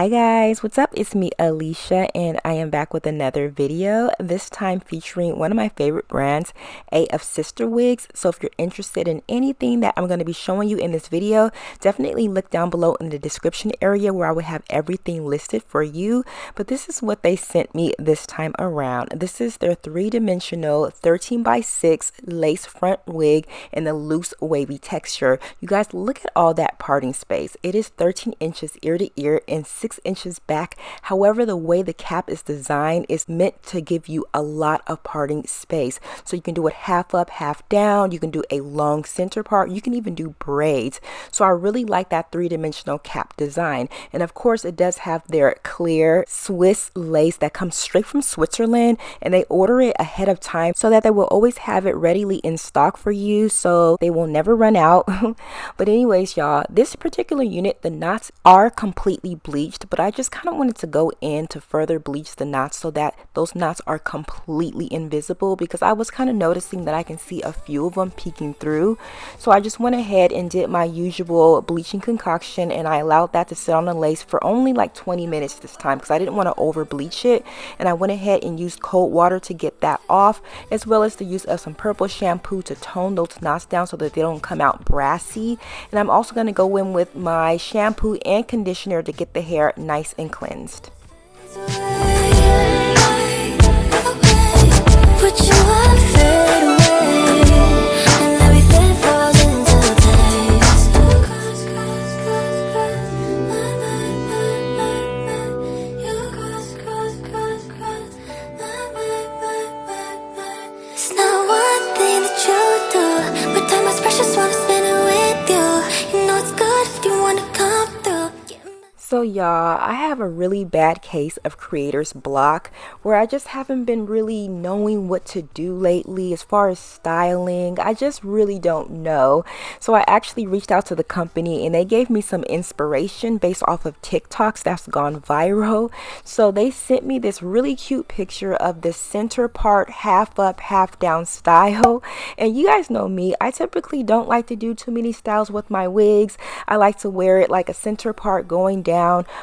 Hi guys, what's up? It's me, Alicia, and I am back with another video, this time featuring one of my favorite brands, AFSisterwigs. So if you're interested in anything that I'm going to be showing you in this video, definitely look down below in the description area where I will have everything listed for you. But this is what they sent me this time around. This is their three-dimensional 13x6 lace front wig in the loose wavy texture. You guys, look at all that parting space. It is 13 inches ear to ear and 6 inches back. However, the way the cap is designed is meant to give you a lot of parting space. So you can do it half up, half down. You can do a long center part. You can even do braids. So I really like that three-dimensional cap design. And of course, it does have their clear Swiss lace that comes straight from Switzerland, and they order it ahead of time so that they will always have it readily in stock for you, so they will never run out. But anyways, y'all, this particular unit, the knots are completely bleached, but I just kind of wanted to go in to further bleach the knots so that those knots are completely invisible, because I was kind of noticing that I can see a few of them peeking through. So I just went ahead and did my usual bleaching concoction, and I allowed that to sit on the lace for only like 20 minutes this time because I didn't want to over bleach it. And I went ahead and used cold water to get that off, as well as the use of some purple shampoo to tone those knots down so that they don't come out brassy. And I'm also going to go in with my shampoo and conditioner to get the hair nice and cleansed. So y'all, I have a really bad case of creator's block where I just haven't been really knowing what to do lately as far as styling. I just really don't know. So I actually reached out to the company and they gave me some inspiration based off of TikToks that's gone viral. So they sent me this really cute picture of the center part half up, half down style. And you guys know me, I typically don't like to do too many styles with my wigs. I like to wear it like a center part going down.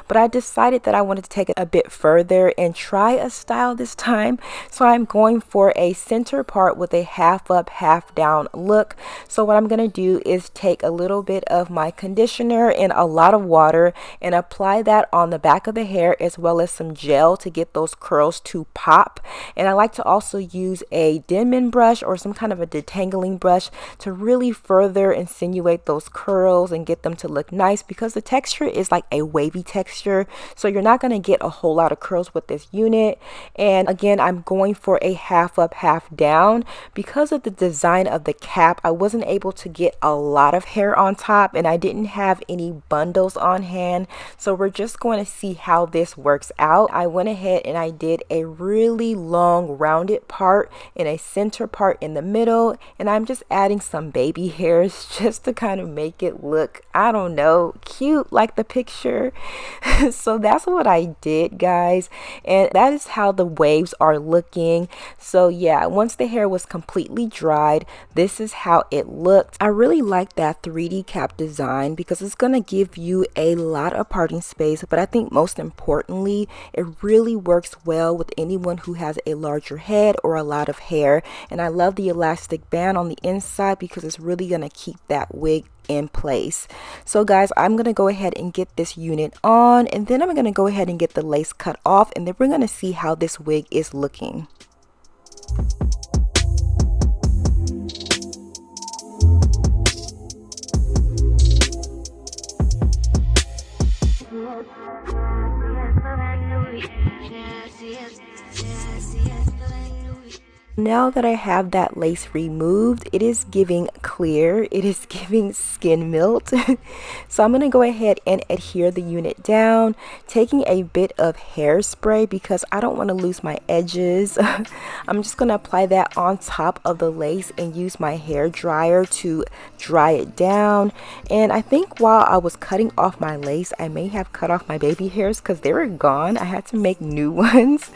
But I decided that I wanted to take it a bit further and try a style this time. So I'm going for a center part with a half up, half down look. So what I'm going to do is take a little bit of my conditioner and a lot of water and apply that on the back of the hair, as well as some gel to get those curls to pop. And I like to also use a Denman brush or some kind of a detangling brush to really further insinuate those curls and get them to look nice, because the texture is like a wavy texture, so you're not going to get a whole lot of curls with this unit. And again, I'm going for a half up, half down. Because of the design of the cap, I wasn't able to get a lot of hair on top, and I didn't have any bundles on hand, so we're just going to see how this works out. I went ahead and I did a really long rounded part and a center part in the middle, and I'm just adding some baby hairs just to kind of make it look, I don't know, cute like the picture. So that's what I did, guys, and that is how the waves are looking. So yeah, once the hair was completely dried, this is how it looked. I really like that 3D cap design because it's going to give you a lot of parting space, but I think most importantly, it really works well with anyone who has a larger head or a lot of hair. And I love the elastic band on the inside because it's really going to keep that wig in place. So guys, I'm gonna go ahead and get this unit on, and then I'm gonna go ahead and get the lace cut off, and then we're gonna see how this wig is looking. Now that I have that lace removed, it is giving clear, it is giving skin melt. So I'm going to go ahead and adhere the unit down, taking a bit of hairspray because I don't want to lose my edges. I'm just going to apply that on top of the lace and use my hair dryer to dry it down. And I think while I was cutting off my lace, I may have cut off my baby hairs because they were gone. I had to make new ones.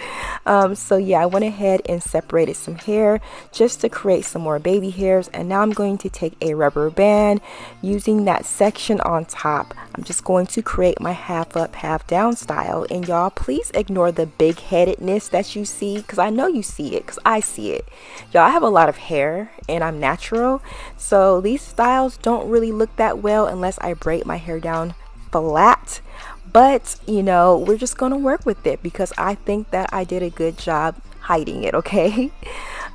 So yeah, I went ahead and separated some some hair just to create some more baby hairs. And now I'm going to take a rubber band using that section on top. I'm just going to create my half up, half down style. And y'all, please ignore the big headedness that you see, because I know you see it, because I see it. Y'all, I have a lot of hair and I'm natural, so these styles don't really look that well unless I braid my hair down flat. But you know, we're just gonna work with it because I think that I did a good job hiding it, okay?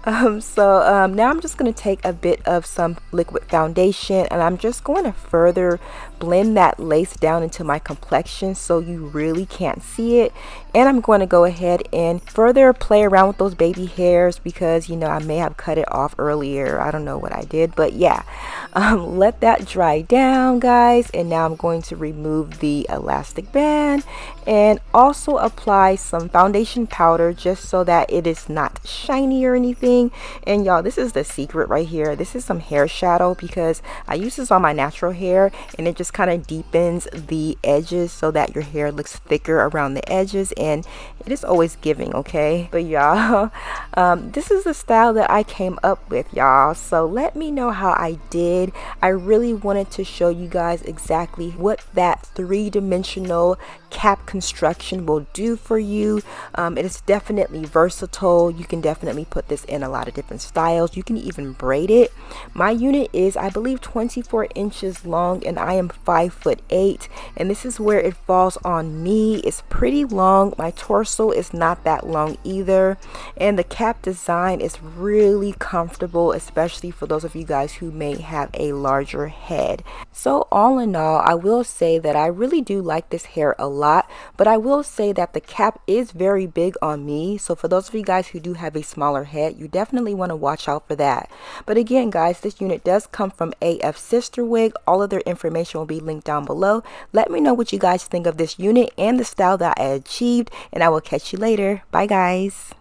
Now I'm just going to take a bit of some liquid foundation and I'm just going to further blend that lace down into my complexion so you really can't see it. And I'm going to go ahead and further play around with those baby hairs because, you know, I may have cut it off earlier. I don't know what I did, but yeah, let that dry down, guys. And now I'm going to remove the elastic band and also apply some foundation powder just so that it is not shiny or anything. And y'all, this is the secret right here. This is some hair shadow because I use this on my natural hair and it just kind of deepens the edges so that your hair looks thicker around the edges, and it is always giving, okay? But y'all, this is the style that I came up with, y'all. So let me know how I did. I really wanted to show you guys exactly what that three-dimensional cap construction will do for you. It is definitely versatile. You can definitely put this in a lot of different styles. You can even braid it. My unit is, I believe, 24 inches long and I am 5'8", and this is where it falls on me. It's pretty long. My torso is not that long either, and the cap design is really comfortable, especially for those of you guys who may have a larger head. So all in all, I will say that I really do like this hair a lot, but I will say that the cap is very big on me. So for those of you guys who do have a smaller head, you definitely want to watch out for that. But again, guys, this unit does come from AFSisterwig. All of their information will be linked down below. Let me know what you guys think of this unit and the style that I achieved, and I will catch you later. Bye, guys.